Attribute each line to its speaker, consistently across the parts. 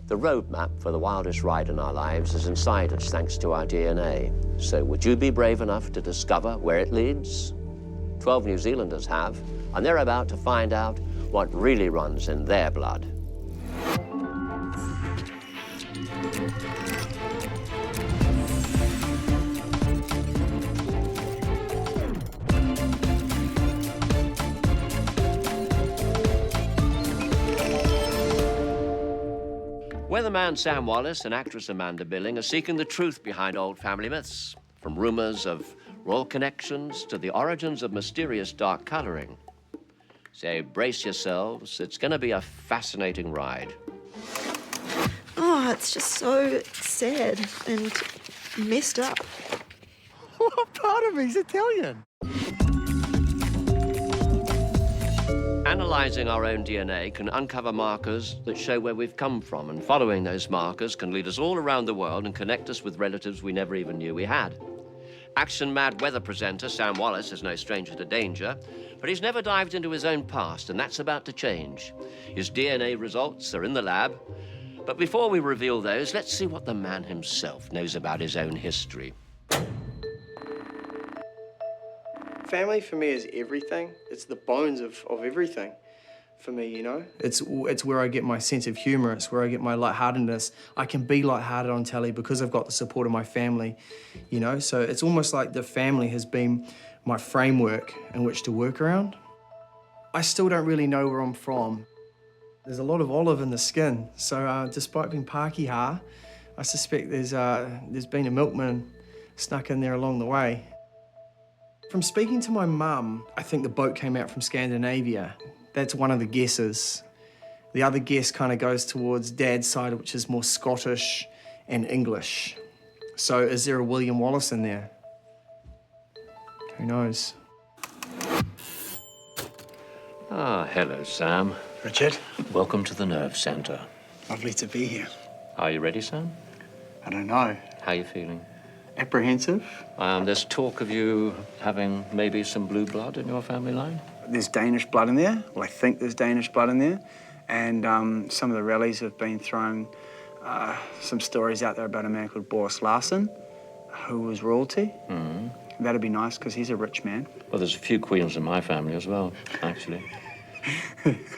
Speaker 1: The roadmap for the wildest ride in our lives is inside us thanks to our DNA. So would you be brave enough to discover where it leads? 12 New Zealanders have, and they're about to find out what really runs in their blood. Weatherman Sam Wallace and actress Amanda Billing are seeking the truth behind old family myths, from rumours of royal connections to the origins of mysterious dark colouring. So brace yourselves, it's going to be a fascinating ride.
Speaker 2: Oh, it's just so sad and messed up.
Speaker 3: What part of me's Italian?
Speaker 1: Analysing our own DNA can uncover markers that show where we've come from, and following those markers can lead us all around the world and connect us with relatives we never even knew we had. Action-mad weather presenter Sam Wallace is no stranger to danger, but he's never dived into his own past, and that's about to change. His DNA results are in the lab, but before we reveal those, let's see what the man himself knows about his own history.
Speaker 4: Family for me is everything. It's the bones of everything for me, you know? It's where I get my sense of humour. It's where I get my lightheartedness. I can be lighthearted on telly because I've got the support of my family, you know? So it's almost like the family has been my framework in which to work around. I still don't really know where I'm from. There's a lot of olive in the skin. So despite being Pākehā, I suspect there's been a milkman snuck in there along the way. From speaking to my mum, I think the boat came out from Scandinavia. That's one of the guesses. The other guess kind of goes towards Dad's side, which is more Scottish and English. So is there a William Wallace in there? Who knows?
Speaker 1: Ah, hello, Sam.
Speaker 3: Richard,
Speaker 1: Welcome to the Nerve Centre.
Speaker 3: lovely to be here.
Speaker 1: Are you ready, Sam?
Speaker 3: I don't know.
Speaker 1: How are you feeling?
Speaker 3: Apprehensive?
Speaker 1: There's talk of you having maybe some blue blood in your family line.
Speaker 3: There's Danish blood in there. Well, I think there's Danish blood in there. And some of the rallies have been throwing some stories out there about a man called Boris Larsen, who was royalty.
Speaker 1: Mm.
Speaker 3: That'd be nice, because he's a rich man.
Speaker 1: Well, there's a few queens in my family as well, actually.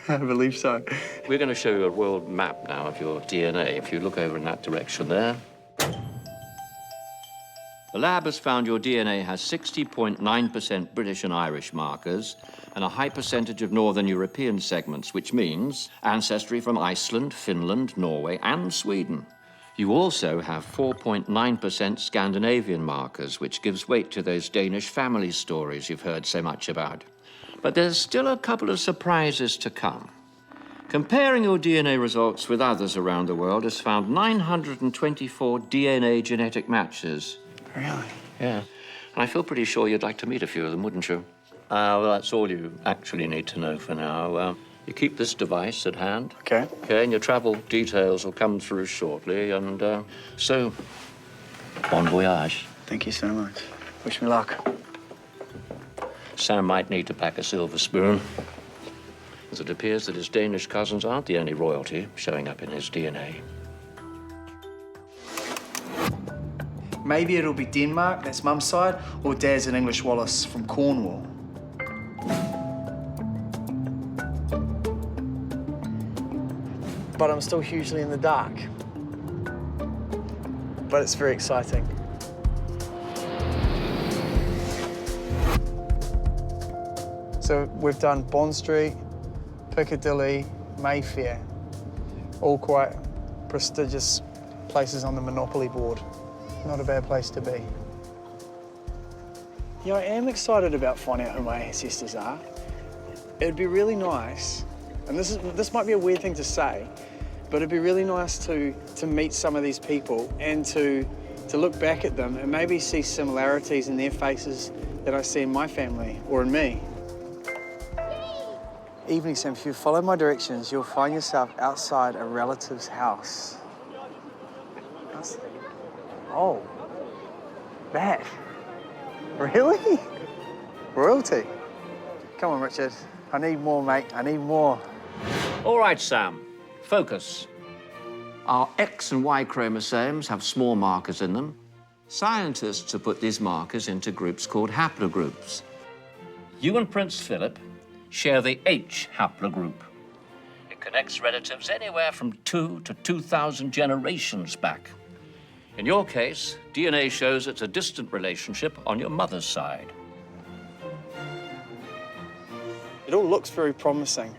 Speaker 3: I believe so.
Speaker 1: We're going to show you a world map now of your DNA. If you look over in that direction there. The lab has found your DNA has 60.9% British and Irish markers and a high percentage of Northern European segments, which means ancestry from Iceland, Finland, Norway, and Sweden. You also have 4.9% Scandinavian markers, which gives weight to those Danish family stories you've heard so much about. But there's still a couple of surprises to come. Comparing your DNA results with others around the world has found 924 DNA genetic matches.
Speaker 3: Really?
Speaker 1: Yeah. And I feel pretty sure you'd like to meet a few of them, wouldn't you? Well, that's all you actually need to know for now. You keep this device at hand.
Speaker 3: Okay.
Speaker 1: Okay, and your travel details will come through shortly, and so, bon voyage.
Speaker 3: Thank you so much. Wish me luck.
Speaker 1: Sam might need to pack a silver spoon, as it appears that his Danish cousins aren't the only royalty showing up in his DNA.
Speaker 3: Maybe it'll be Denmark, that's Mum's side, or Dad's an English Wallace from Cornwall. But I'm still hugely in the dark. But it's very exciting. So we've done Bond Street, Piccadilly, Mayfair, all quite prestigious places on the Monopoly board. Not a bad place to be. Yeah, I am excited about finding out who my ancestors are. It'd be really nice, and this might be a weird thing to say, but it'd be really nice to meet some of these people and to look back at them and maybe see similarities in their faces that I see in my family or in me. Evening, Sam. If you follow my directions, you'll find yourself outside a relative's house. Oh, that? Really? Royalty? Come on, Richard. I need more, mate. I need more.
Speaker 1: All right, Sam. Focus. Our X and Y chromosomes have small markers in them. Scientists have put these markers into groups called haplogroups. You and Prince Philip share the H haplogroup. It connects relatives anywhere from 2 to 2,000 generations back. In your case, DNA shows it's a distant relationship on your mother's side.
Speaker 3: It all looks very promising.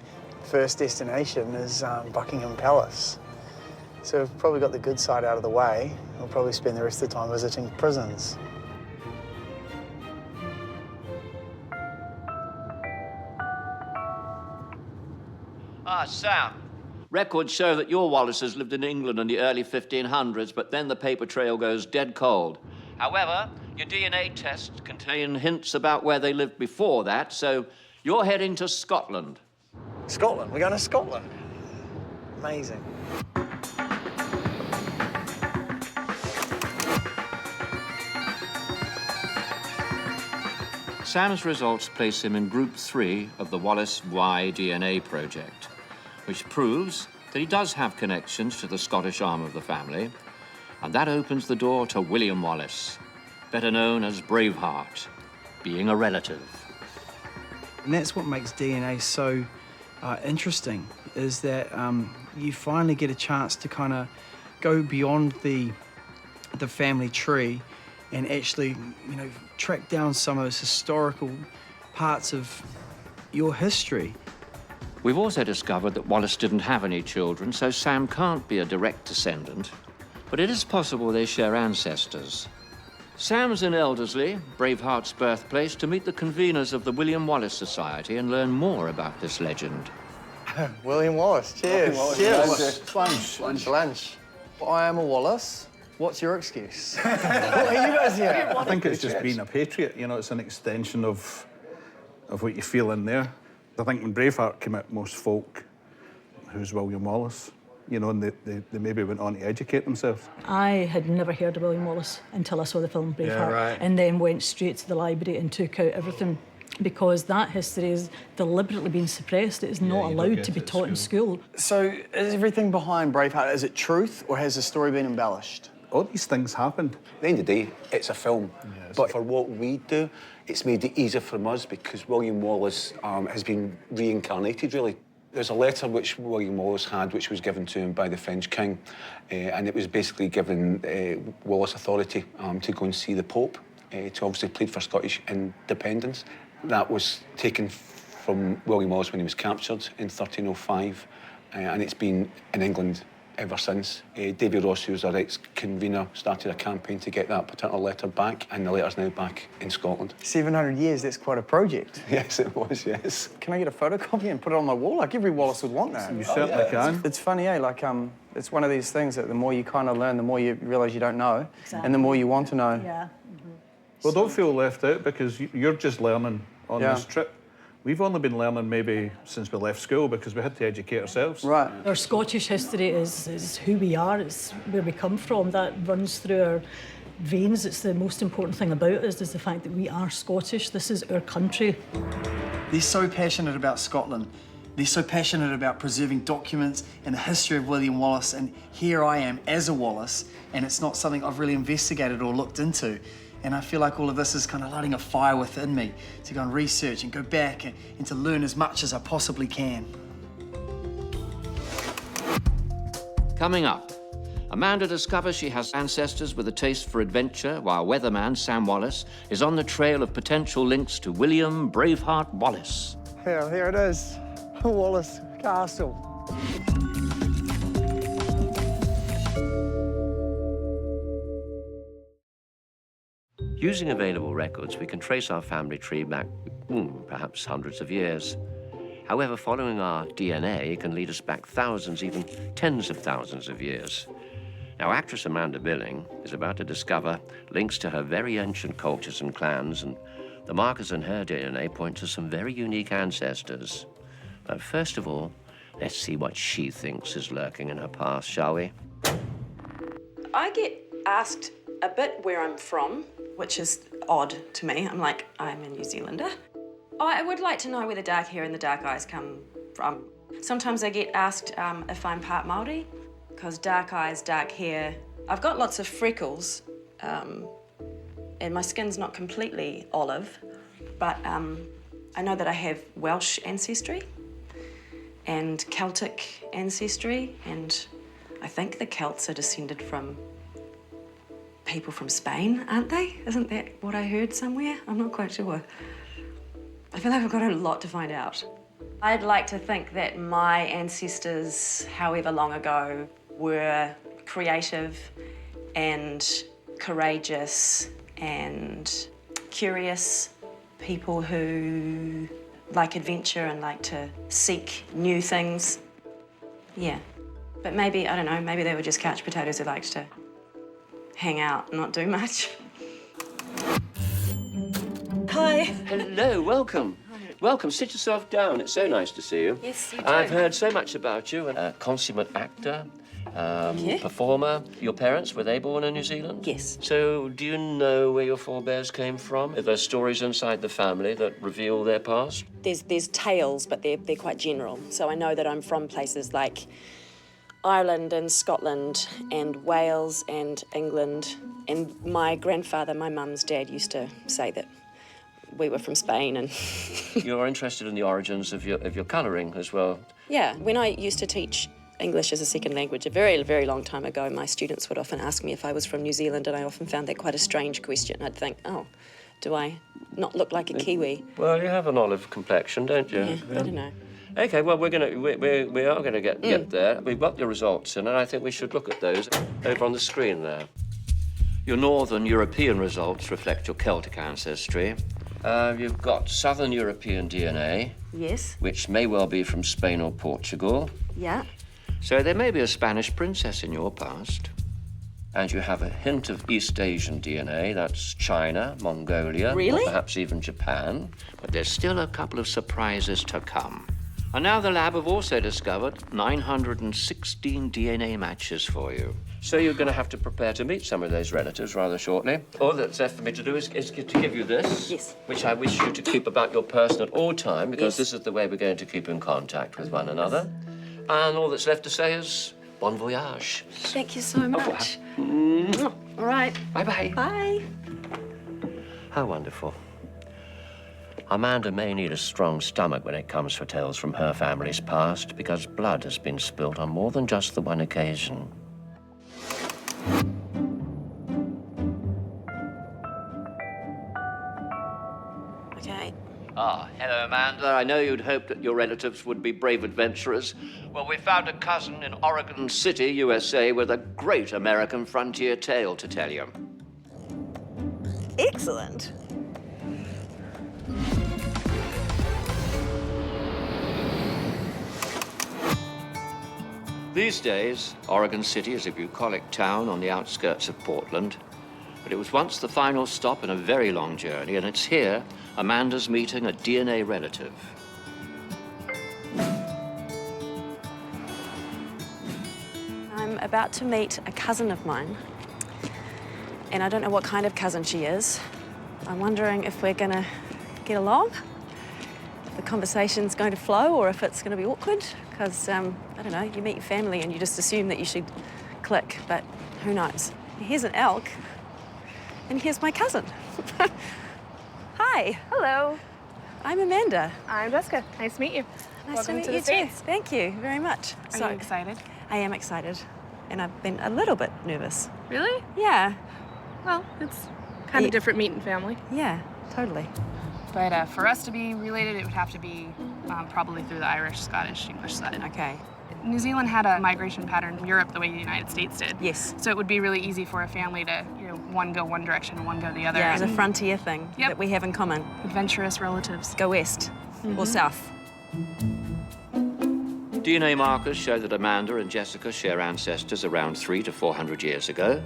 Speaker 3: First destination is Buckingham Palace. So we've probably got the good side out of the way. We'll probably spend the rest of the time visiting prisons.
Speaker 1: Sam. Records show that your Wallaces lived in England in the early 1500s, but then the paper trail goes dead cold. However, your DNA tests contain hints about where they lived before that, so you're heading to Scotland.
Speaker 3: Scotland? We're going to Scotland? Amazing.
Speaker 1: Sam's results place him in Group 3 of the Wallace Y DNA project, which proves that he does have connections to the Scottish arm of the family, and that opens the door to William Wallace, better known as Braveheart, being a relative.
Speaker 4: And that's what makes DNA so interesting, is that you finally get a chance to kind of go beyond the family tree and actually, track down some of those historical parts of your history.
Speaker 1: We've also discovered that Wallace didn't have any children, so Sam can't be a direct descendant, but it is possible they share ancestors. Sam's in Elderslie, Braveheart's birthplace, to meet the conveners of the William Wallace Society and learn more about this legend.
Speaker 3: William Wallace, cheers.
Speaker 5: Wallace.
Speaker 3: Cheers. Lunch. I am a Wallace. What's your excuse? What are you guys here?
Speaker 5: I think it's just being a patriot. It's an extension of what you feel in there. I think when Braveheart came out, most folk, who's William Wallace, and they maybe went on to educate themselves.
Speaker 6: I had never heard of William Wallace until I saw the film Braveheart,
Speaker 3: Yeah, right.
Speaker 6: and then went straight to the library and took out everything, because that history is deliberately being suppressed. It is not
Speaker 5: you don't
Speaker 6: allowed
Speaker 5: get
Speaker 6: to be
Speaker 5: it at
Speaker 6: taught in school.
Speaker 3: So, is everything behind Braveheart, is it truth, or has the story been embellished?
Speaker 5: All these things happened.
Speaker 7: At the end of the day, it's a film.
Speaker 5: it's
Speaker 7: But
Speaker 5: a
Speaker 7: for what we do, it's made it easier for us because William Wallace has been reincarnated, really. There's a letter which William Wallace had, which was given to him by the French king, and it was basically given Wallace authority to go and see the Pope, to obviously plead for Scottish independence. That was taken from William Wallace when he was captured in 1305, and it's been in England ever since. David Ross, who's our ex-convener, started a campaign to get that particular letter back, and the letter's now back in Scotland.
Speaker 3: 700 years, that's quite a project.
Speaker 7: Yes, it was, yes.
Speaker 3: Can I get a photocopy and put it on my wall? Like every Wallace would want that.
Speaker 5: You certainly can.
Speaker 3: It's funny, it's one of these things that the more you kind of learn, the more you realise you don't know, and the more you want to know.
Speaker 6: Yeah.
Speaker 5: Well, don't feel left out because you're just learning on
Speaker 3: Yeah.
Speaker 5: this trip. We've only been learning maybe since we left school because we had to educate ourselves.
Speaker 3: Right.
Speaker 6: Our Scottish history is who we are, it's where we come from. That runs through our veins. It's the most important thing about us, is the fact that we are Scottish. This is our country.
Speaker 3: They're so passionate about Scotland. They're so passionate about preserving documents and the history of William Wallace, and here I am as a Wallace, and it's not something I've really investigated or looked into. And I feel like all of this is kind of lighting a fire within me to go and research and go back and to learn as much as I possibly can.
Speaker 1: Coming up, Amanda discovers she has ancestors with a taste for adventure, while weatherman Sam Wallace is on the trail of potential links to William Braveheart Wallace.
Speaker 3: Here it is, Wallace Castle.
Speaker 1: Using available records, we can trace our family tree back, perhaps hundreds of years. However, following our DNA can lead us back thousands, even tens of thousands of years. Now, actress Amanda Billing is about to discover links to her very ancient cultures and clans, and the markers in her DNA point to some very unique ancestors. But first of all, let's see what she thinks is lurking in her past, shall we?
Speaker 8: I get asked a bit where I'm from, which is odd to me. I'm like, I'm a New Zealander. I would like to know where the dark hair and the dark eyes come from. Sometimes I get asked if I'm part Māori, because dark eyes, dark hair. I've got lots of freckles, and my skin's not completely olive, but I know that I have Welsh ancestry and Celtic ancestry, and I think the Celts are descended from people from Spain, aren't they? Isn't that what I heard somewhere? I'm not quite sure. I feel like I've got a lot to find out. I'd like to think that my ancestors, however long ago, were creative and courageous and curious people who like adventure and like to seek new things. Yeah. But maybe, I don't know, maybe they were just couch potatoes who liked to hang out and not do much. Hi.
Speaker 9: Hello, welcome. Welcome, sit yourself down. It's so nice to see you.
Speaker 8: Yes, you too.
Speaker 9: I've heard so much about you. A consummate actor, performer. Your parents, were they born in New Zealand?
Speaker 8: Yes.
Speaker 9: So do you know where your forebears came from? Are there stories inside the family that reveal their past?
Speaker 8: There's tales, but they're quite general. So I know that I'm from places like Ireland and Scotland and Wales and England. And my grandfather, my mum's dad, used to say that we were from Spain. And
Speaker 9: You're interested in the origins of your colouring as well.
Speaker 8: yeah, when I used to teach English as a second language a very, very long time ago, my students would often ask me if I was from New Zealand, and I often found that quite a strange question. I'd think, oh, do I not look like a Kiwi?
Speaker 9: Well, you have an olive complexion, don't you?
Speaker 8: Yeah, I don't know.
Speaker 9: Okay, well, we are gonna get there. We've got the results in, and I think we should look at those over on the screen there. Your Northern European results reflect your Celtic ancestry. You've got Southern European DNA,
Speaker 8: Yes.
Speaker 9: which may well be from Spain or Portugal.
Speaker 8: Yeah.
Speaker 1: So there may be a Spanish princess in your past.
Speaker 9: And you have a hint of East Asian DNA. That's China, Mongolia,
Speaker 8: Really?
Speaker 9: or perhaps even Japan.
Speaker 1: But there's still a couple of surprises to come. And now the lab have also discovered 916 DNA matches for you.
Speaker 9: So you're going to have to prepare to meet some of those relatives rather shortly. All that's left for me to do is to give you this,
Speaker 8: Yes.
Speaker 9: which I wish you to keep about your person at all time, because
Speaker 8: Yes.
Speaker 9: this is the way we're going to keep in contact with one another. And all that's left to say is bon voyage.
Speaker 8: Thank you so much.
Speaker 9: Mwah.
Speaker 8: All right.
Speaker 9: Bye-bye.
Speaker 8: Bye.
Speaker 9: How wonderful. Amanda may need a strong stomach when it comes for tales from her family's past, because blood has been spilt on more than just the one occasion.
Speaker 8: Okay.
Speaker 1: Ah, hello, Amanda. I know you'd hoped that your relatives would be brave adventurers. Well, we found a cousin in Oregon City, USA, with a great American frontier tale to tell you.
Speaker 2: Excellent.
Speaker 1: These days, Oregon City is a bucolic town on the outskirts of Portland. But it was once the final stop in a very long journey, and it's here Amanda's meeting a DNA relative.
Speaker 8: I'm about to meet a cousin of mine, and I don't know what kind of cousin she is. I'm wondering if we're gonna get along, if the conversation's going to flow, or if it's gonna be awkward, because, I don't know, you meet your family and you just assume that you should click, but who knows? Here's an elk, and here's my cousin. Hi.
Speaker 10: Hello,
Speaker 8: I'm Amanda.
Speaker 10: I'm Jessica. Nice to meet you.
Speaker 8: Nice
Speaker 10: Welcome
Speaker 8: to meet
Speaker 10: to
Speaker 8: you
Speaker 10: the States.
Speaker 8: too. Thank you very much.
Speaker 10: Are you excited?
Speaker 8: I am excited, and I've been a little bit nervous.
Speaker 10: Really?
Speaker 8: Yeah,
Speaker 10: Well, it's kind of different meeting family.
Speaker 8: yeah, totally.
Speaker 10: But for us to be related, it would have to be probably through the Irish, Scottish, English side.
Speaker 8: Okay.
Speaker 10: New Zealand had a migration pattern in Europe the way the United States did.
Speaker 8: Yes.
Speaker 10: So it would be really easy for a family to, one go one direction and one go the other.
Speaker 8: Yeah, it's a
Speaker 10: and
Speaker 8: frontier thing
Speaker 10: Yep.
Speaker 8: that we have in common.
Speaker 10: adventurous relatives.
Speaker 8: Go west or south.
Speaker 1: DNA markers show that Amanda and Jessica share ancestors around 300 to 400 years ago.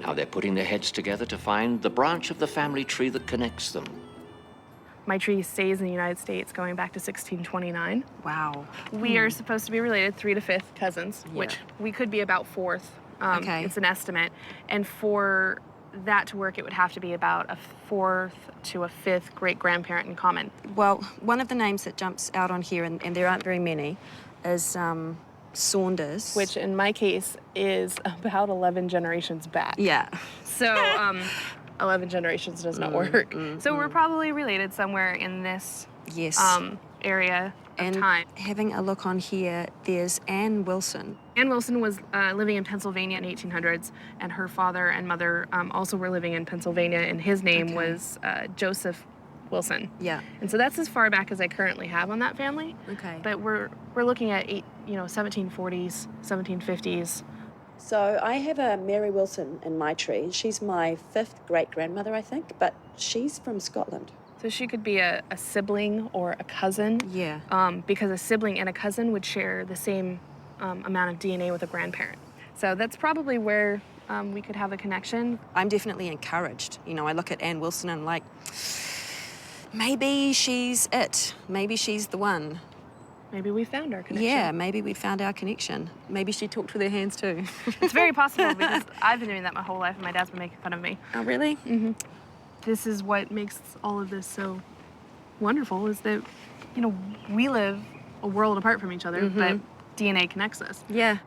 Speaker 1: Now they're putting their heads together to find the branch of the family tree that connects them.
Speaker 10: My tree stays in the United States going back to 1629.
Speaker 8: Wow.
Speaker 10: We are supposed to be related 3 to 5th cousins,
Speaker 8: Yeah.
Speaker 10: which we could be about 4th.
Speaker 8: Okay.
Speaker 10: It's an estimate. And for that to work, it would have to be about a 4th to a 5th great-grandparent in common.
Speaker 8: Well, one of the names that jumps out on here, and there aren't very many, is Saunders.
Speaker 10: Which in my case is about 11 generations back.
Speaker 8: Yeah.
Speaker 10: So 11 generations does not work. So we're probably related somewhere in this
Speaker 8: Yes.
Speaker 10: area of
Speaker 8: And
Speaker 10: time.
Speaker 8: having a look on here, there's Anne Wilson.
Speaker 10: Anne Wilson was living in Pennsylvania in 1800s, and her father and mother also were living in Pennsylvania, and his name was Joseph Wilson.
Speaker 8: Yeah.
Speaker 10: And so that's as far back as I currently have on that family.
Speaker 8: Okay.
Speaker 10: But we're looking at 1740s, 1750s.
Speaker 8: So I have a Mary Wilson in my tree. She's my 5th great-grandmother, I think, but she's from Scotland.
Speaker 10: So she could be a sibling or a cousin.
Speaker 8: Yeah.
Speaker 10: Because a sibling and a cousin would share the same amount of DNA with a grandparent. So that's probably where we could have a connection.
Speaker 8: I'm definitely encouraged. You know, I look at Anne Wilson and I'm like, maybe she's it. Maybe she's the one.
Speaker 10: Maybe we found our connection.
Speaker 8: Yeah, maybe we found our connection. Maybe she talked with her hands too.
Speaker 10: It's very possible because I've been doing that my whole life and my dad's been making fun of me.
Speaker 8: Oh, really?
Speaker 10: Mm-hmm. This is what makes all of this so wonderful is that, we live a world apart from each other, but DNA connects us.
Speaker 8: Yeah.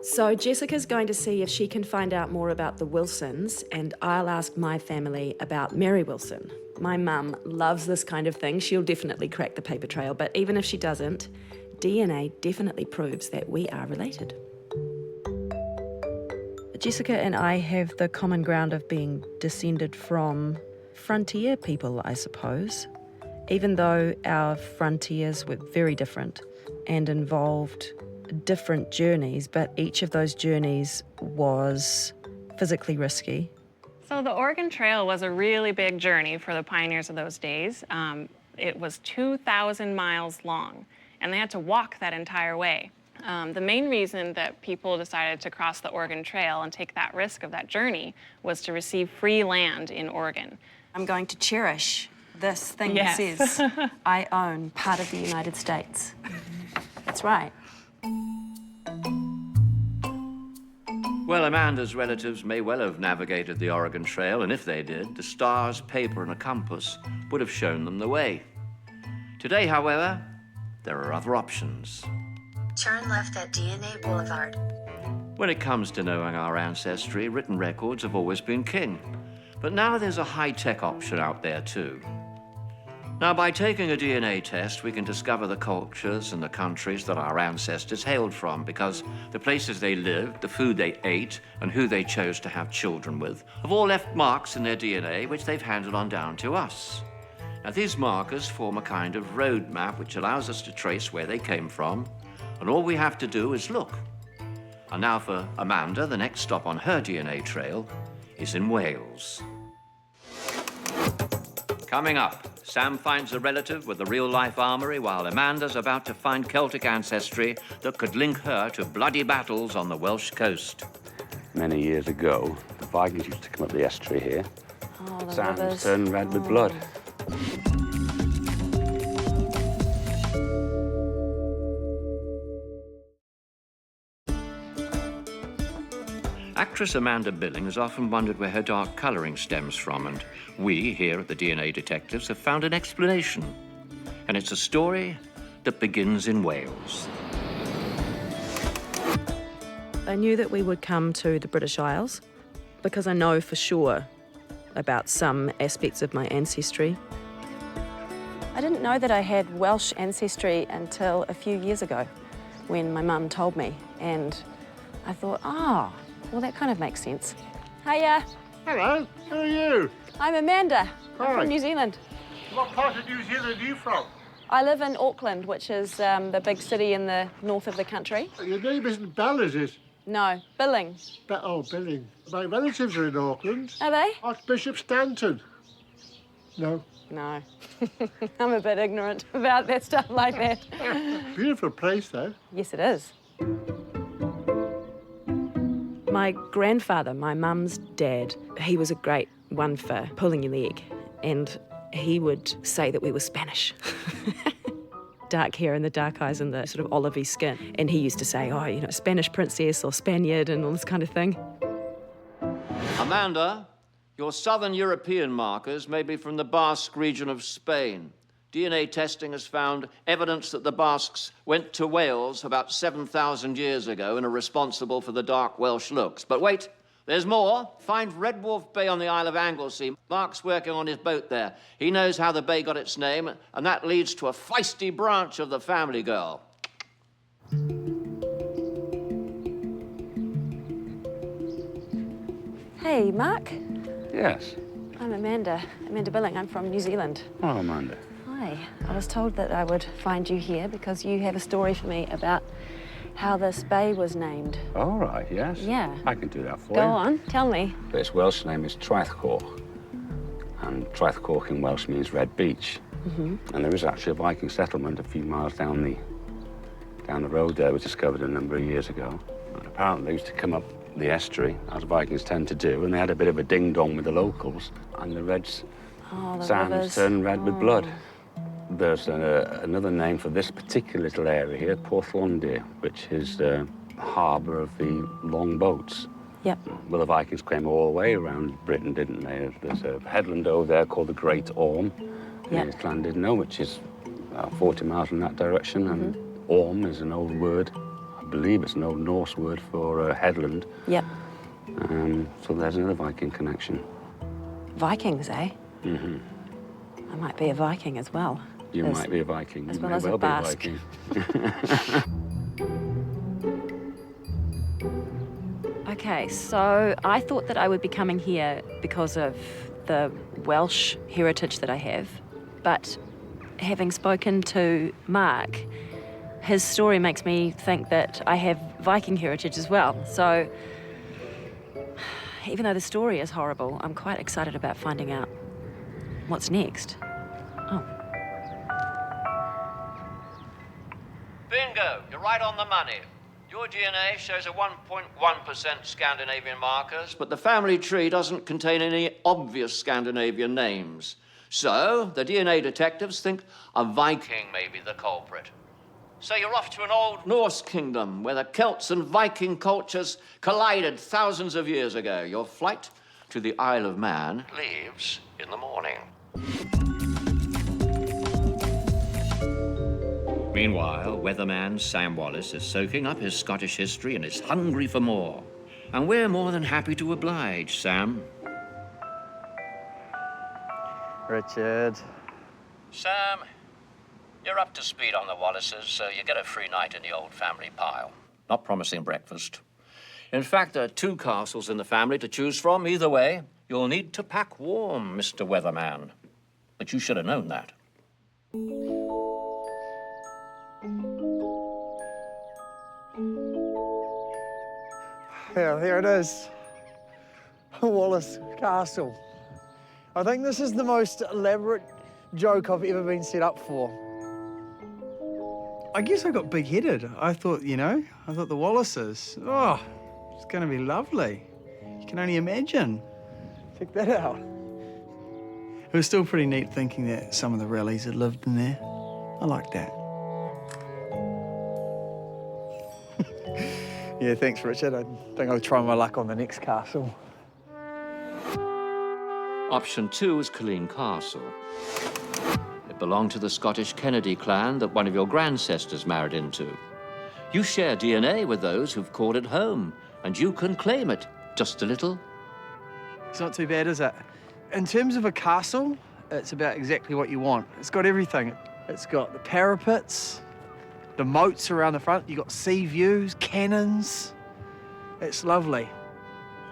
Speaker 8: So Jessica's going to see if she can find out more about the Wilsons, and I'll ask my family about Mary Wilson. My mum loves this kind of thing. She'll definitely crack the paper trail, but even if she doesn't, DNA definitely proves that we are related. Jessica and I have the common ground of being descended from frontier people, I suppose, even though our frontiers were very different and involved different journeys, but each of those journeys was physically risky.
Speaker 11: So the Oregon Trail was a really big journey for the pioneers of those days. It was 2,000 miles long, and they had to walk that entire way. The main reason that people decided to cross the Oregon Trail and take that risk of that journey was to receive free land in Oregon.
Speaker 8: I'm going to cherish this thing
Speaker 11: Yes.
Speaker 8: that says, I own part of the United States. That's right.
Speaker 1: Well, Amanda's relatives may well have navigated the Oregon Trail, and if they did, the stars, paper, and a compass would have shown them the way. Today, however, there are other options.
Speaker 12: Turn left at DNA Boulevard.
Speaker 1: When it comes to knowing our ancestry, written records have always been king. But now there's a high-tech option out there too. Now, by taking a DNA test, we can discover the cultures and the countries that our ancestors hailed from, because the places they lived, the food they ate, and who they chose to have children with have all left marks in their DNA which they've handed on down to us. Now, these markers form a kind of road map which allows us to trace where they came from, and all we have to do is look. And now for Amanda, the next stop on her DNA trail is in Wales. Coming up, Sam finds a relative with a real-life armory, while Amanda's about to find Celtic ancestry that could link her to bloody battles on the Welsh coast.
Speaker 13: Many years ago, the Vikings used to come up the estuary here.
Speaker 8: Oh, the
Speaker 13: Sands
Speaker 8: rivers.
Speaker 13: turned red with blood.
Speaker 1: Actress Amanda Billing has often wondered where her dark colouring stems from, and we, here at the DNA Detectives, have found an explanation. And it's a story that begins in Wales.
Speaker 8: I knew that we would come to the British Isles because I know for sure about some aspects of my ancestry. I didn't know that I had Welsh ancestry until a few years ago when my mum told me, and I thought, well, that kind of makes sense. Hiya.
Speaker 14: Hello, who are you?
Speaker 8: I'm Amanda. I'm
Speaker 14: Hi.
Speaker 8: from New Zealand.
Speaker 14: What part of New Zealand are you from?
Speaker 8: I live in Auckland, which is the big city in the north of the country.
Speaker 14: Your name isn't Bell, is it?
Speaker 8: No, Billing.
Speaker 14: Billing. My relatives are in Auckland.
Speaker 8: Are they?
Speaker 14: Archbishop Stanton. No.
Speaker 8: No. I'm a bit ignorant about that stuff like that.
Speaker 14: Beautiful place, though.
Speaker 8: Yes, it is. My grandfather, my mum's dad, he was a great one for pulling your leg, and he would say that we were Spanish. Dark hair and the dark eyes and the sort of olivey skin. And he used to say, Spanish princess or Spaniard and all this kind of thing.
Speaker 1: Amanda, your southern European markers may be from the Basque region of Spain. DNA testing has found evidence that the Basques went to Wales about 7,000 years ago and are responsible for the dark Welsh looks. But wait, there's more. Find Red Wolf Bay on the Isle of Anglesey. Mark's working on his boat there. He knows how the bay got its name, and that leads to a feisty branch of the family girl.
Speaker 8: Hey, Mark.
Speaker 13: Yes.
Speaker 8: I'm Amanda Billing. I'm from New Zealand.
Speaker 13: Oh, Amanda.
Speaker 8: Hi. I was told that I would find you here because you have a story for me about how this bay was named.
Speaker 13: All right, yes.
Speaker 8: Yeah.
Speaker 13: I can do that for you.
Speaker 8: Go on, tell me.
Speaker 13: Its Welsh name is Traethcoch, and Traethcoch in Welsh means red beach.
Speaker 8: Mm-hmm.
Speaker 13: And there is actually a Viking settlement a few miles down the road there, was discovered a number of years ago. And apparently they used to come up the estuary, as Vikings tend to do, and they had a bit of a ding-dong with the locals, and the sands turned red with blood. There's another name for this particular little area here, Porthlondir, which is the harbour of the long boats.
Speaker 8: Yep.
Speaker 13: Well, the Vikings came all the way around Britain, didn't they? There's a headland over there called the Great Orme, in Llandudno, which is about 40 miles in that direction, and Orme is an old word. I believe it's an old Norse word for headland.
Speaker 8: Yep.
Speaker 13: So there's another Viking connection.
Speaker 8: Vikings, eh?
Speaker 13: Mm-hmm.
Speaker 8: I might be a Viking as well.
Speaker 13: You might be a Viking.
Speaker 8: As
Speaker 13: You
Speaker 8: well
Speaker 13: may
Speaker 8: as
Speaker 13: well
Speaker 8: a
Speaker 13: be a
Speaker 8: Basque.
Speaker 13: Viking.
Speaker 8: Okay, so I thought that I would be coming here because of the Welsh heritage that I have, but having spoken to Mark, his story makes me think that I have Viking heritage as well. So even though the story is horrible, I'm quite excited about finding out what's next. Oh.
Speaker 1: Bingo, you're right on the money. Your DNA shows a 1.1% Scandinavian markers, but the family tree doesn't contain any obvious Scandinavian names. So, the DNA detectives think a Viking may be the culprit. So you're off to an old Norse kingdom where the Celts and Viking cultures collided thousands of years ago. Your flight to the Isle of Man leaves in the morning. Meanwhile, weatherman Sam Wallace is soaking up his Scottish history and is hungry for more. And we're more than happy to oblige, Sam.
Speaker 3: Richard.
Speaker 1: Sam, you're up to speed on the Wallaces, so you get a free night in the old family pile. Not promising breakfast. In fact, there are 2 castles in the family to choose from. Either way, you'll need to pack warm, Mr. Weatherman. But you should have known that.
Speaker 3: Yeah, there it is. Wallace Castle. I think this is the most elaborate joke I've ever been set up for. I guess I got big-headed. I thought the Wallaces, it's gonna be lovely. You can only imagine. Check that out. It was still pretty neat thinking that some of the rallies had lived in there. I like that. Yeah, thanks, Richard. I think I'll try my luck on the next castle.
Speaker 1: Option 2 is Killeen Castle. It belonged to the Scottish Kennedy clan that one of your grandsesters married into. You share DNA with those who've called it home, and you can claim it just a little.
Speaker 3: It's not too bad, is it? In terms of a castle, it's about exactly what you want. It's got everything. It's got the parapets, the moats around the front. You've got sea views, cannons. It's lovely.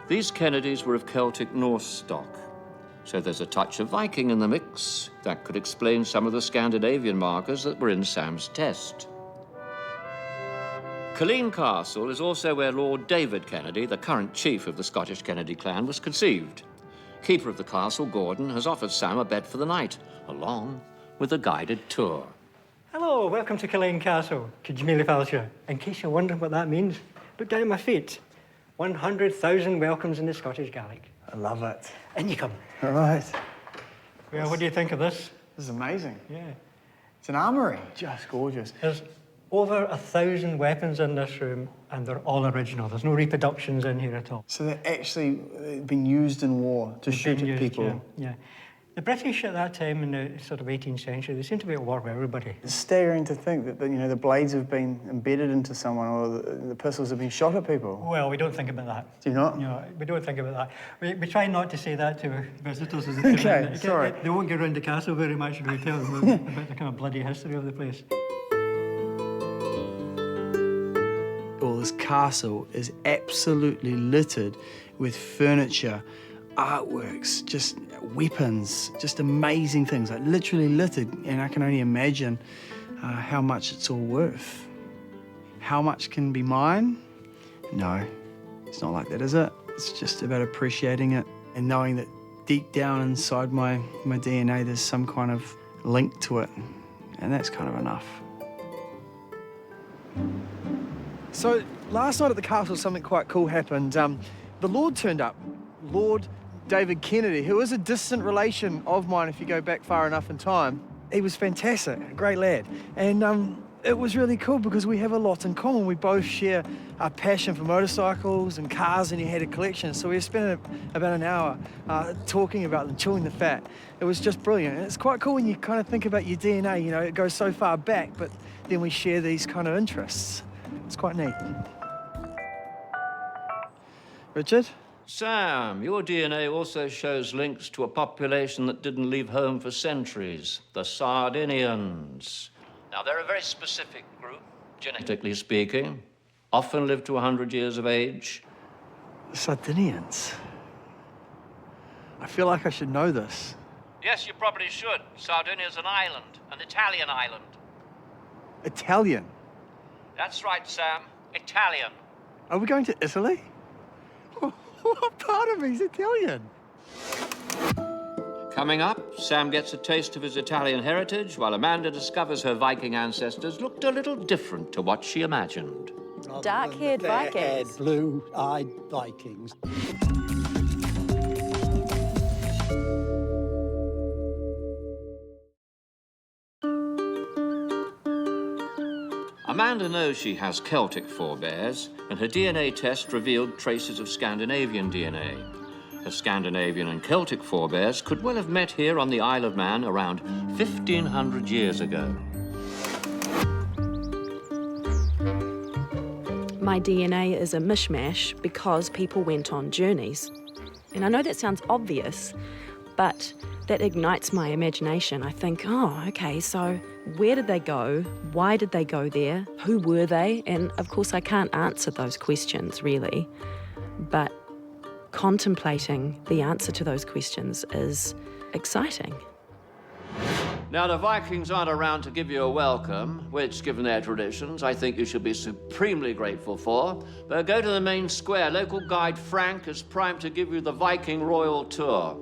Speaker 1: These Kennedys were of Celtic Norse stock, so there's a touch of Viking in the mix. That could explain some of the Scandinavian markers that were in Sam's test. Killeen Castle is also where Lord David Kennedy, the current chief of the Scottish Kennedy clan, was conceived. Keeper of the castle, Gordon, has offered Sam a bed for the night, along with a guided tour.
Speaker 15: Hello, welcome to Killeen Castle, Cydmilifalshire. In case you're wondering what that means, look down at my feet. 100,000 welcomes in the Scottish Gaelic.
Speaker 3: I love it.
Speaker 15: In you come.
Speaker 3: All right.
Speaker 15: Well, what do you think of this?
Speaker 3: This is amazing.
Speaker 15: Yeah.
Speaker 3: It's an armoury. Just gorgeous.
Speaker 15: There's over 1,000 weapons in this room, and they're all original. There's no reproductions in here at all.
Speaker 3: So they're actually been used in war to shoot at people.
Speaker 15: Yeah. The British at that time in the sort of 18th century, they seemed to be at war with everybody.
Speaker 3: It's staggering to think that, you know, the blades have been embedded into someone or the pistols have been shot at people.
Speaker 15: Well, we don't think about that.
Speaker 3: Do you not?
Speaker 15: No, we don't think about that. We try not to say that to visitors as they come
Speaker 3: Okay,
Speaker 15: in.
Speaker 3: sorry.
Speaker 15: They won't get around the castle very much if we tell them about the kind of bloody history of the place.
Speaker 4: Well, this castle is absolutely littered with furniture, artworks, just weapons, just amazing things, like literally littered. And I can only imagine how much it's all worth. How much can be mine? No, it's not like that, is it? It's just about appreciating it and knowing that deep down inside my DNA there's some kind of link to it, and that's kind of enough. So last night at the castle, something quite cool happened. The Lord turned up, Lord David Kennedy, who is a distant relation of mine if you go back far enough in time. He was fantastic, a great lad. And it was really cool because we have a lot in common. We both share a passion for motorcycles and cars, and he had a collection. So we spent about an hour talking about them, chewing the fat. It was just brilliant. And it's quite cool when you kind of think about your DNA, you know, it goes so far back, but then we share these kind of interests. It's quite neat. Richard?
Speaker 1: Sam, your DNA also shows links to a population that didn't leave home for centuries, the Sardinians. Now, they're a very specific group, genetically speaking, often live to 100 years of age.
Speaker 4: The Sardinians? I feel like I should know this.
Speaker 1: Yes, you probably should. Sardinia's an island, an Italian island.
Speaker 4: Italian?
Speaker 1: That's right, Sam, Italian.
Speaker 4: Are we going to Italy? What part of me's Italian?
Speaker 1: Coming up, Sam gets a taste of his Italian heritage, while Amanda discovers her Viking ancestors looked a little different to what she imagined.
Speaker 16: Dark-haired Vikings.
Speaker 17: Blue-eyed Vikings.
Speaker 1: Amanda knows she has Celtic forebears, and her DNA test revealed traces of Scandinavian DNA. Her Scandinavian and Celtic forebears could well have met here on the Isle of Man around 1,500 years ago.
Speaker 8: My DNA is a mishmash because people went on journeys. And I know that sounds obvious, but that ignites my imagination. I think, oh, okay, so where did they go? Why did they go there? Who were they? And of course, I can't answer those questions, really. But contemplating the answer to those questions is exciting.
Speaker 1: Now, the Vikings aren't around to give you a welcome, which, given their traditions, I think you should be supremely grateful for. But go to the main square. Local guide Frank is primed to give you the Viking royal tour.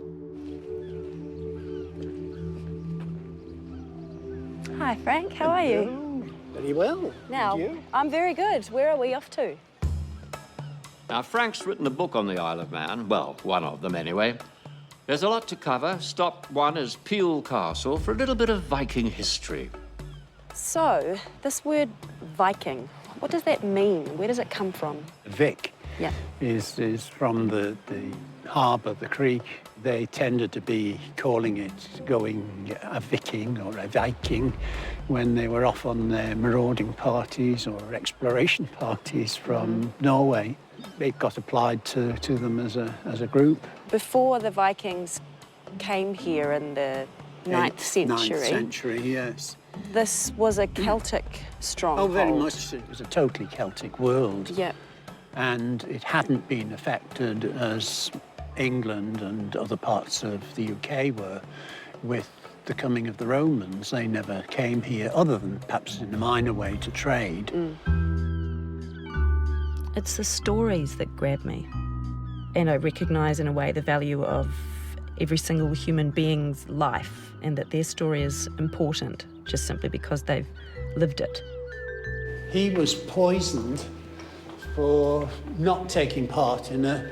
Speaker 16: Hi, Frank. How are you?
Speaker 17: Very well.
Speaker 16: Now, I'm very good. Where are we off to?
Speaker 1: Now, Frank's written a book on the Isle of Man. Well, one of them, anyway. There's a lot to cover. Stop one is Peel Castle for a little bit of Viking history.
Speaker 16: So, this word Viking, what does that mean? Where does it come from?
Speaker 17: Vic
Speaker 16: Yeah.
Speaker 17: is from the harbour, the creek. They tended to be calling it going a Viking or a Viking when they were off on their marauding parties or exploration parties from Norway. It got applied to them as a group.
Speaker 16: Before the Vikings came here in the 9th century.
Speaker 17: 9th century, yes.
Speaker 16: This was a Celtic stronghold.
Speaker 17: Oh, very much. It was a totally Celtic world.
Speaker 16: Yep.
Speaker 17: And it hadn't been affected as England and other parts of the UK were with the coming of the Romans. They never came here, other than perhaps in a minor way, to trade.
Speaker 8: It's the stories that grab me. And I recognise in a way the value of every single human being's life and that their story is important just simply because they've lived it.
Speaker 17: He was poisoned for not taking part in a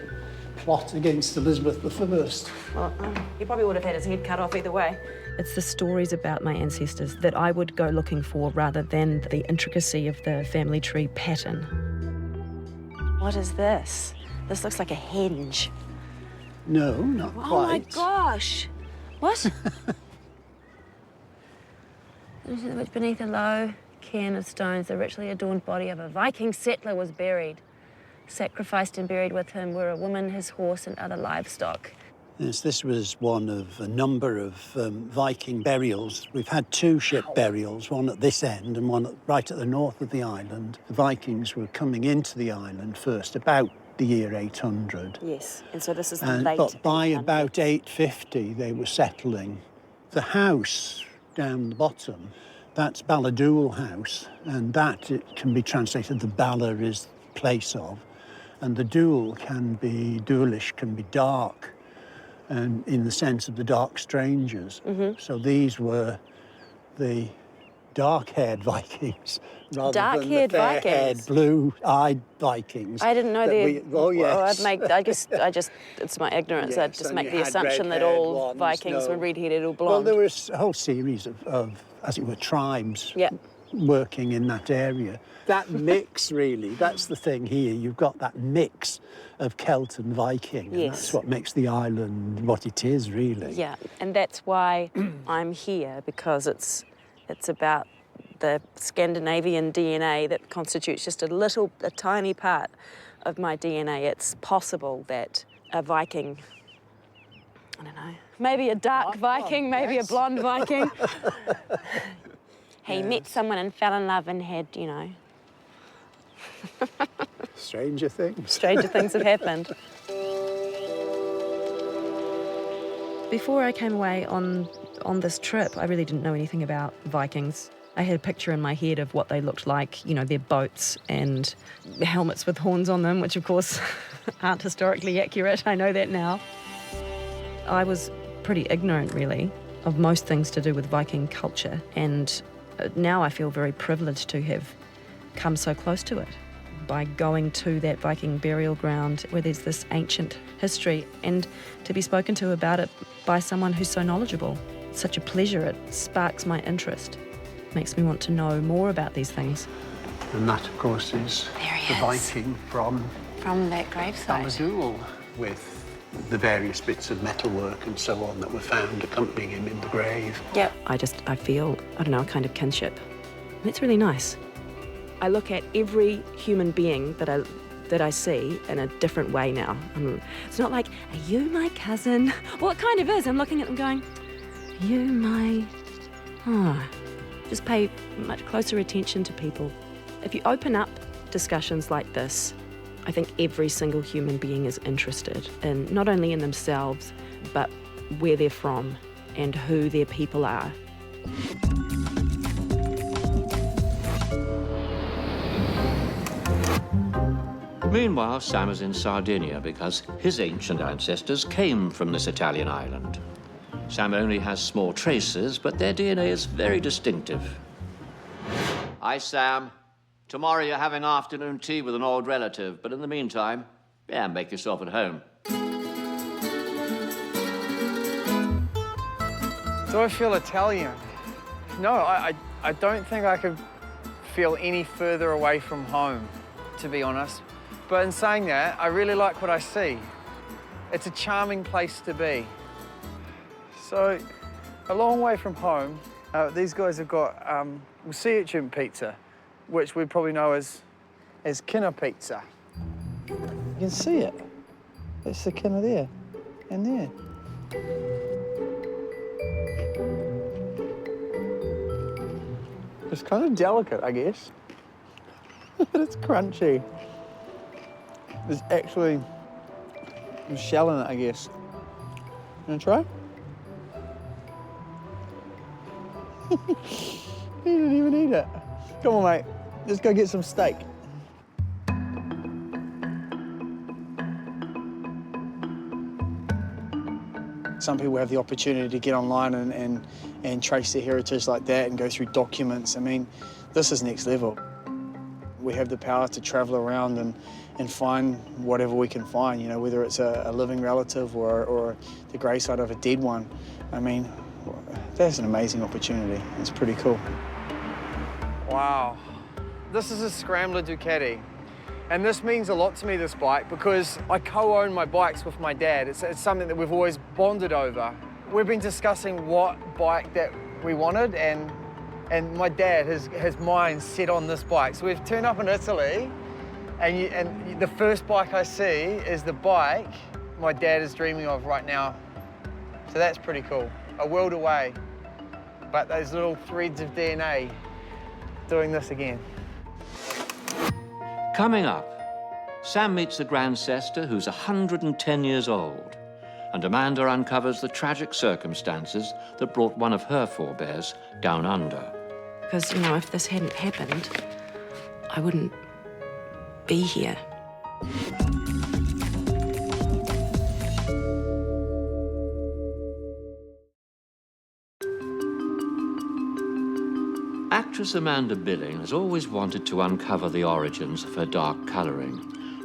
Speaker 17: plot against Elizabeth I.
Speaker 8: He probably would have had his head cut off either way. It's the stories about my ancestors that I would go looking for rather than the intricacy of the family tree pattern.
Speaker 16: What is this? This looks like a henge.
Speaker 17: No, not quite.
Speaker 16: Oh my gosh! What? Which beneath a low cairn of stones, the richly adorned body of a Viking settler was buried. Sacrificed and buried with him were a woman, his horse, and other livestock.
Speaker 17: Yes, this was one of a number of Viking burials. We've had 2 ship burials, one at this end and one right at the north of the island. The Vikings were coming into the island first, about the year 800.
Speaker 16: Yes, and so this is
Speaker 17: But by about 850, they were settling. The house down the bottom, that's Balladule House, and that it can be translated, the Bala is place of, and the dual can be, dualish can be dark, and in the sense of the dark strangers. So these were the dark-haired Vikings rather than the fair-haired, blue-eyed Vikings.
Speaker 16: I didn't know
Speaker 17: Oh, yes.
Speaker 16: I just, it's my ignorance. I'd just make the assumption that all Vikings were red-headed or blonde.
Speaker 17: Well, there was a whole series of as it were, tribes working in that area. That mix, really, that's the thing here. You've got that mix of Celt and Viking. And that's what makes the island what it is, really.
Speaker 16: Yeah, and that's why I'm here, because it's about the Scandinavian DNA that constitutes just a tiny part of my DNA. It's possible that a Viking, I don't know, maybe a dark Viking, maybe a blonde Viking. He met someone and fell in love and had, you know.
Speaker 17: Stranger things.
Speaker 16: Stranger things have happened. Before I came away on this trip, I really didn't know anything about Vikings. I had a picture in my head of what they looked like, you know, their boats and helmets with horns on them, which of course aren't historically accurate. I know that now. I was pretty ignorant, really, of most things to do with Viking culture, and now I feel very privileged to have come so close to it by going to that Viking burial ground where there's this ancient history, and to be spoken to about it by someone who's so knowledgeable. It's such a pleasure. It sparks my interest. Makes me want to know more about these things.
Speaker 17: And that, of course, is the Viking from
Speaker 16: that gravesite.
Speaker 17: Balladule, with the various bits of metalwork and so on that were found accompanying him in the grave.
Speaker 16: Yep. I feel, I don't know, a kind of kinship. And it's really nice. I look at every human being that I see in a different way now. It's not like, are you my cousin? Well, it kind of is. I'm looking at them going, are you my... Just pay much closer attention to people. If you open up discussions like this, I think every single human being is interested in not only in themselves, but where they're from and who their people are.
Speaker 1: Meanwhile, Sam is in Sardinia because his ancient ancestors came from this Italian island. Sam only has small traces, but their DNA is very distinctive. Hi, Sam. Tomorrow you're having afternoon tea with an old relative, but in the meantime, make yourself at home.
Speaker 3: Do I feel Italian? No, I don't think I could feel any further away from home, to be honest. But in saying that, I really like what I see. It's a charming place to be. So, a long way from home, these guys have got sea urchin pizza, which we probably know as kinner pizza. You can see it. It's the kinner there and there. It's kind of delicate, I guess. But it's crunchy. There's actually a shell in it, I guess. You wanna try? He didn't even eat it. Come on, mate. Let's go get some steak. Some people have the opportunity to get online and trace their heritage like that and go through documents. I mean, this is next level. We have the power to travel around and find whatever we can find, you know, whether it's a living relative or the gravesite of a dead one. I mean, that's an amazing opportunity. It's pretty cool. Wow. This is a Scrambler Ducati. And this means a lot to me, this bike, because I co-own my bikes with my dad. It's something that we've always bonded over.
Speaker 4: We've been discussing what bike that we wanted, and my dad, his mind set on this bike. So we've turned up in Italy, and the first bike I see is the bike my dad is dreaming of right now. So that's pretty cool. A world away, but those little threads of DNA doing this again.
Speaker 1: Coming up, Sam meets a grandsester who's 110 years old, and Amanda uncovers the tragic circumstances that brought one of her forebears down under.
Speaker 16: Because, you know, if this hadn't happened, I wouldn't be here.
Speaker 1: Actress Amanda Billing has always wanted to uncover the origins of her dark colouring,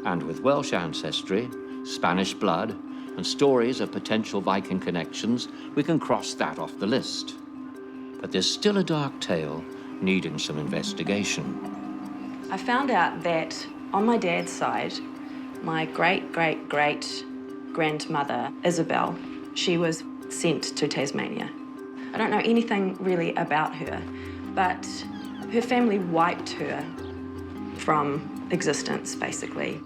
Speaker 1: and with Welsh ancestry, Spanish blood, and stories of potential Viking connections, we can cross that off the list. But there's still a dark tale needing some investigation.
Speaker 8: I found out that on my dad's side, my great-great-great-grandmother, Isabel, she was sent to Tasmania. I don't know anything really about her, but her family wiped her from existence, basically.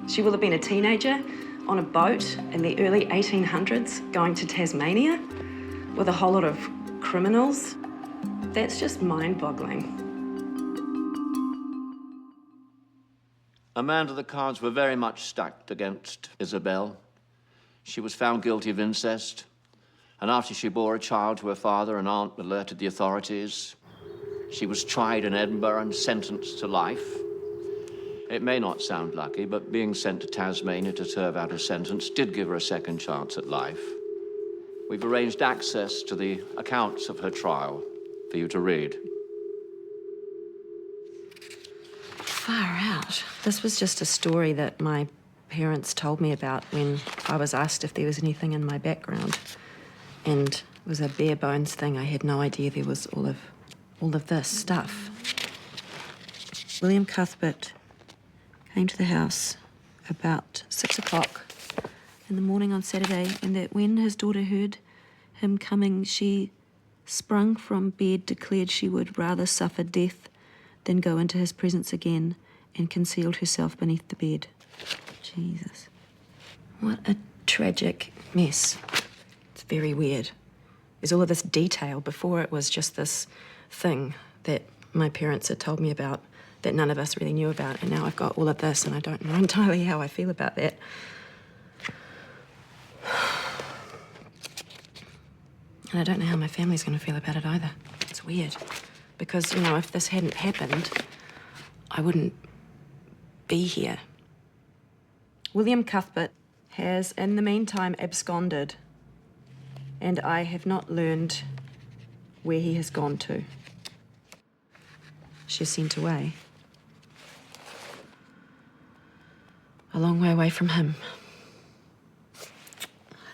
Speaker 8: She will have been a teenager on a boat in the early 1800s going to Tasmania with a whole lot of criminals. That's just mind-boggling.
Speaker 1: Amanda, the cards were very much stacked against Isabel. She was found guilty of incest, and after she bore a child to her father, an aunt alerted the authorities. She was tried in Edinburgh and sentenced to life. It may not sound lucky, but being sent to Tasmania to serve out her sentence did give her a second chance at life. We've arranged access to the accounts of her trial for you to read.
Speaker 16: Far out. This was just a story that my parents told me about when I was asked if there was anything in my background. And it was a bare bones thing. I had no idea there was all of this stuff. William Cuthbert came to the house about 6 o'clock in the morning on Saturday, and that when his daughter heard him coming, she sprung from bed, declared she would rather suffer death than go into his presence again, and concealed herself beneath the bed. Jesus. What a tragic mess. It's very weird. There's all of this detail. Before it was just this thing that my parents had told me about that none of us really knew about, and now I've got all of this and I don't know entirely how I feel about that. And I don't know how my family's going to feel about it either. It's weird. Because, you know, if this hadn't happened, I wouldn't be here. William Cuthbert has, in the meantime, absconded, and I have not learned where he has gone to. She's sent away. A long way away from him.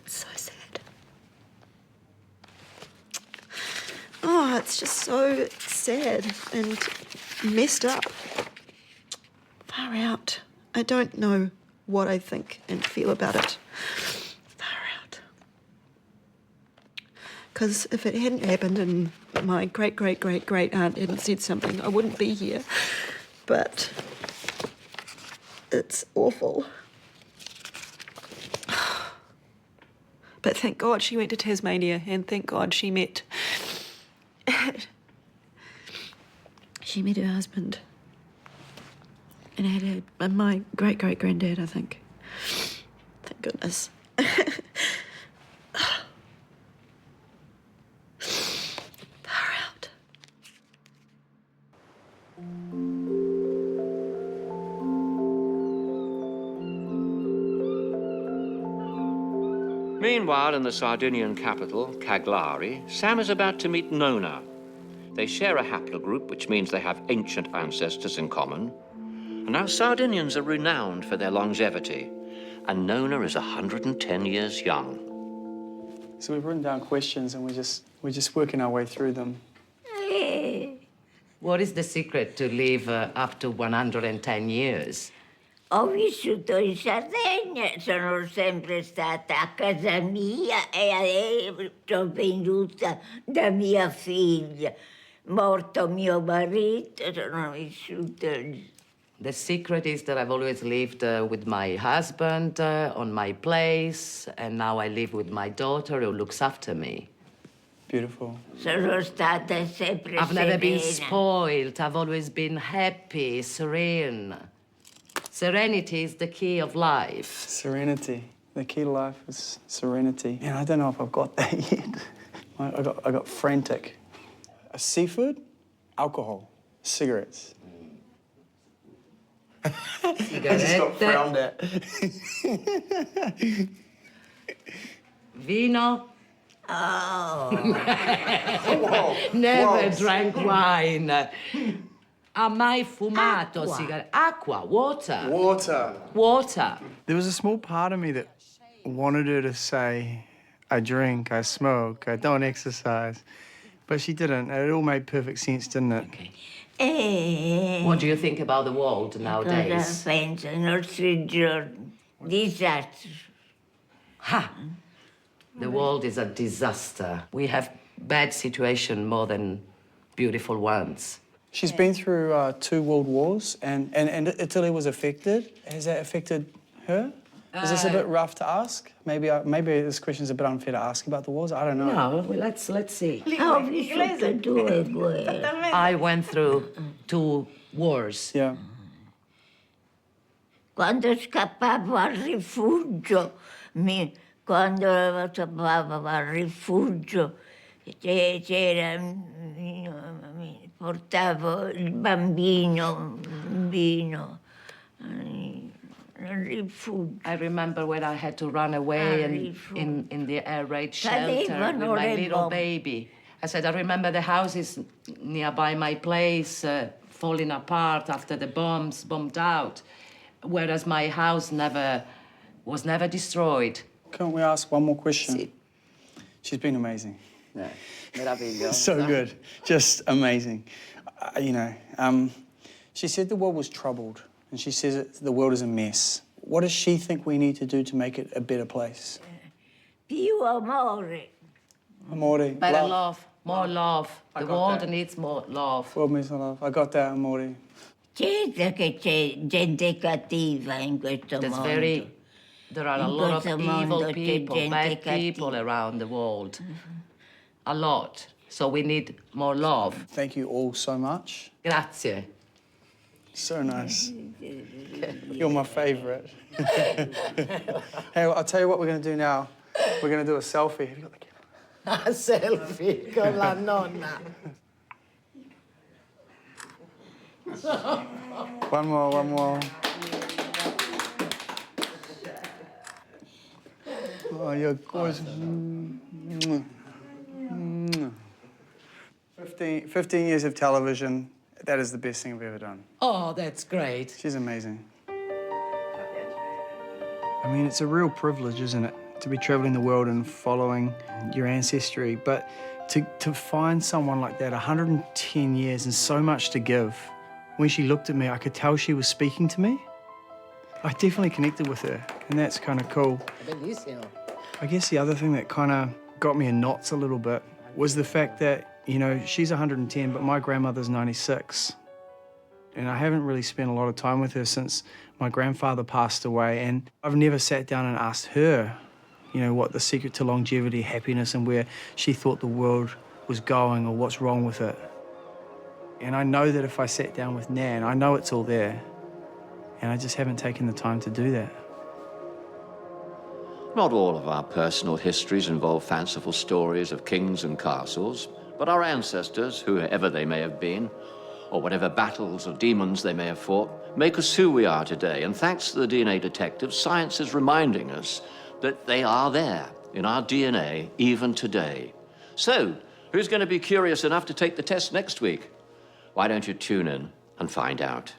Speaker 2: It's so sad. Oh, it's just so sad and messed up. Far out. I don't know what I think and feel about it. Far out. Because if it hadn't happened and my great-great-great-great aunt hadn't said something, I wouldn't be here. But it's awful. But thank God she went to Tasmania, and thank God she met her husband. And had my great-great-granddad, I think. Thank goodness. Far out.
Speaker 1: Meanwhile, in the Sardinian capital, Cagliari, Sam is about to meet Nona. They share a haplogroup, which means they have ancient ancestors in common. And now Sardinians are renowned for their longevity, and Nona is 110 years young.
Speaker 3: So we've written down questions and we're just working our way through them.
Speaker 18: What is the secret to live up to 110 years? Ho vissuto in Sardegna, sono sempre stata a casa mia e sono venuta da mia figlia. Morto mio marito, sono vissuta lì.
Speaker 19: The secret is that I've always lived with my husband on my place, and now I live with my daughter who looks after me.
Speaker 3: Beautiful.
Speaker 18: Sono stata sempre
Speaker 19: I've never been
Speaker 18: serena.
Speaker 19: spoiled. I've always been happy, serene. Serenity is the key of life.
Speaker 3: Serenity. The key to life is serenity. And I don't know if I've got that yet. I got frantic. Seafood, alcohol, cigarettes. I just got frowned at.
Speaker 19: Vino.
Speaker 18: Oh.
Speaker 19: Never drank wine. Ha mai fumato
Speaker 18: Acqua.
Speaker 19: sigarette? Acqua, water.
Speaker 3: Water.
Speaker 19: Water.
Speaker 3: There was a small part of me that wanted her to say, I drink, I smoke, I don't exercise. But she didn't. It all made perfect sense, didn't it?
Speaker 19: What do you think about the world nowadays?
Speaker 18: Cosa penso ai nostri giorni? Disastro.
Speaker 19: Ha! The world is a disaster. We have bad situation more than beautiful ones.
Speaker 3: She's been through 2 world wars, and Italy was affected. Has that affected her? Is this a bit rough to ask? Maybe this question's a bit unfair to ask about the wars. I don't know.
Speaker 19: No, well, let's see.
Speaker 18: Ho vissuto 2 guerre.
Speaker 19: I went through 2 wars.
Speaker 3: Yeah.
Speaker 18: Quando scappavo al rifugio, quando scappavo al rifugio, portavo il bambino al rifugio.
Speaker 19: I remember when I had to run away in the air raid shelter with my little baby. I said, I remember the houses nearby my place falling apart after the bombs bombed out, whereas my house was never destroyed.
Speaker 3: Can't we ask one more question? She's been amazing.
Speaker 19: Yeah. Meravigliosa.
Speaker 3: So good. Just amazing. She said the world was troubled, and she says the world is a mess. What does she think we need to do to make it a better place?
Speaker 18: Più amore.
Speaker 3: Amore.
Speaker 19: Better love. More love.
Speaker 3: I
Speaker 19: The
Speaker 3: got
Speaker 19: world
Speaker 3: that.
Speaker 19: needs more love.
Speaker 3: World needs more love. I got that, amore.
Speaker 18: Certo che c'è gente cattiva in questo mondo.
Speaker 19: There are a
Speaker 18: In
Speaker 19: lot of
Speaker 18: questo
Speaker 19: evil
Speaker 18: mondo c'è
Speaker 19: people,
Speaker 18: gente
Speaker 19: bad
Speaker 18: cattiva.
Speaker 19: people around the world. A lot. So we need more love.
Speaker 3: Thank you all so much.
Speaker 19: Grazie.
Speaker 3: So nice. You're my favourite. Hey, I'll tell you what we're going to do now. We're going to do a selfie. Have you got the camera?
Speaker 19: A selfie con la nonna.
Speaker 3: One more. Oh, you're gorgeous. 15 years of television. That is the best thing I've ever done.
Speaker 19: Oh, that's great.
Speaker 3: She's amazing. I mean, it's a real privilege, isn't it, to be travelling the world and following your ancestry. But to find someone like that, 110 years and so much to give. When she looked at me, I could tell she was speaking to me. I definitely connected with her, and that's kind of cool.
Speaker 19: Bellissimo.
Speaker 3: I guess the other thing that kind of got me in knots a little bit was the fact that, you know, she's 110, but my grandmother's 96. And I haven't really spent a lot of time with her since my grandfather passed away, and I've never sat down and asked her, you know, what the secret to longevity, happiness, and where she thought the world was going or what's wrong with it. And I know that if I sat down with Nan, I know it's all there. And I just haven't taken the time to do that.
Speaker 1: Not all of our personal histories involve fanciful stories of kings and castles, but our ancestors, whoever they may have been, or whatever battles or demons they may have fought, make us who we are today. And thanks to the DNA detectives, science is reminding us that they are there in our DNA even today. So, who's going to be curious enough to take the test next week? Why don't you tune in and find out?